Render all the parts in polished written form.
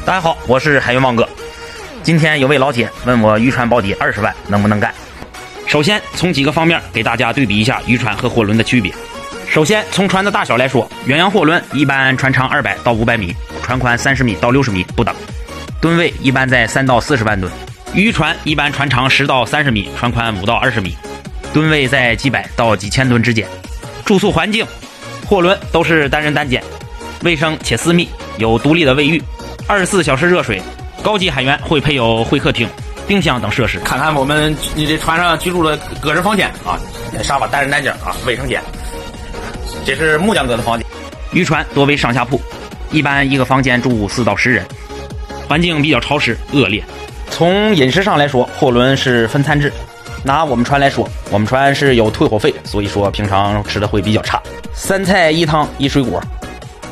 大家好，我是海员王哥。今天有位老铁问我渔船保底20万能不能干。首先从几个方面给大家对比一下渔船和货轮的区别。首先从船的大小来说，远洋货轮一般船长200到500米，船宽30米到60米不等，吨位一般在3到40万吨。渔船一般船长10到30米，船宽5到20米，吨位在几百到几千吨之间。住宿环境，货轮都是单人单间，卫生且私密，有独立的卫浴，24小时热水，高级海员会配有会客厅、冰箱等设施。看看我们这船上居住的个人房间啊，沙发单人单间啊，卫生间。这是木匠哥的房间。渔船多为上下铺，一般一个房间住4到10人，环境比较潮湿恶劣。从饮食上来说，货轮是分餐制。拿我们船来说，我们船是有退货费，所以说平常吃的会比较差，3菜1汤1水果。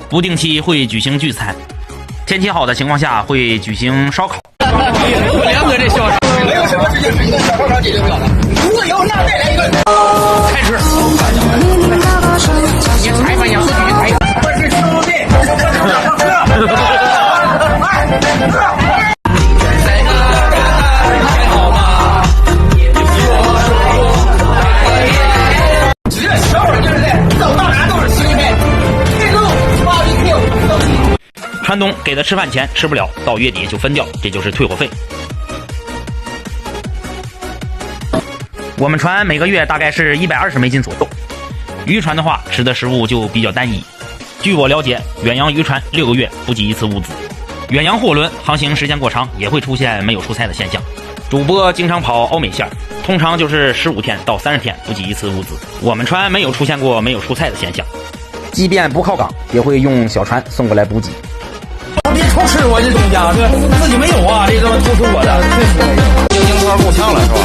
不定期会举行聚餐，天气好的情况下会举行烧烤。两个这小没有什么事情是一个小烧烤解决不了的。如果有，那再来一个开始。你采访一下，自己去采访。我是兄弟。船东给的吃饭钱吃不了，到月底就分掉，这就是退货费。我们船每个月大概是120美金左右。渔船的话，吃的食物就比较单一。据我了解，远洋渔船6个月补给一次物资。远洋货轮航行时间过长，也会出现没有出菜的现象。主播经常跑欧美线，通常就是15天到30天补给一次物资。我们船没有出现过没有出菜的现象，即便不靠港，也会用小船送过来补给。别偷吃我这东西啊！这自己没有啊，这都偷吃我的，经营头够呛了是吧？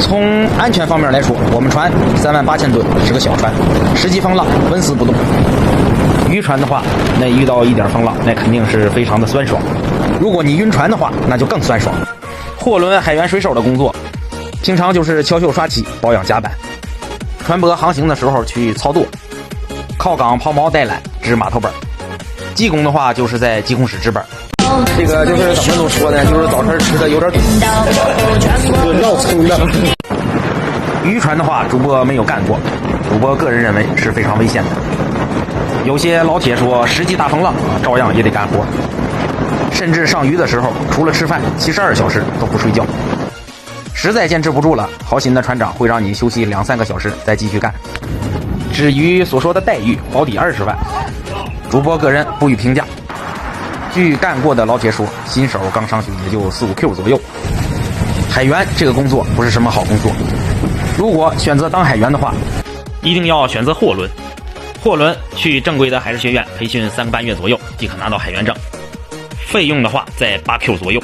从安全方面来说，我们船38000吨是个小船，10级风浪纹丝不动。渔船的话，那遇到一点风浪，那肯定是非常的酸爽。如果你晕船的话，那就更酸爽。货轮海员水手的工作，平常就是敲锈刷漆、保养甲板，船舶航行的时候去操舵。靠港抛锚带缆支码头板，技工的话就是在技工室值班。这个就是怎么都说呢，就是早晨吃的有点多，绕葱的。渔船的话，主播没有干过，主播个人认为是非常危险的。有些老铁说10级大风浪照样也得干活，甚至上鱼的时候除了吃饭72小时都不睡觉。实在坚持不住了，好心的船长会让你休息2-3个小时再继续干。至于所说的待遇保底20万，主播个人不予评价。据干过的老铁说，新手刚上去也就4-5Q 左右。海员这个工作不是什么好工作，如果选择当海员的话，一定要选择货轮。货轮去正规的海事学院培训3个半月左右即可拿到海员证，费用的话在8Q 左右。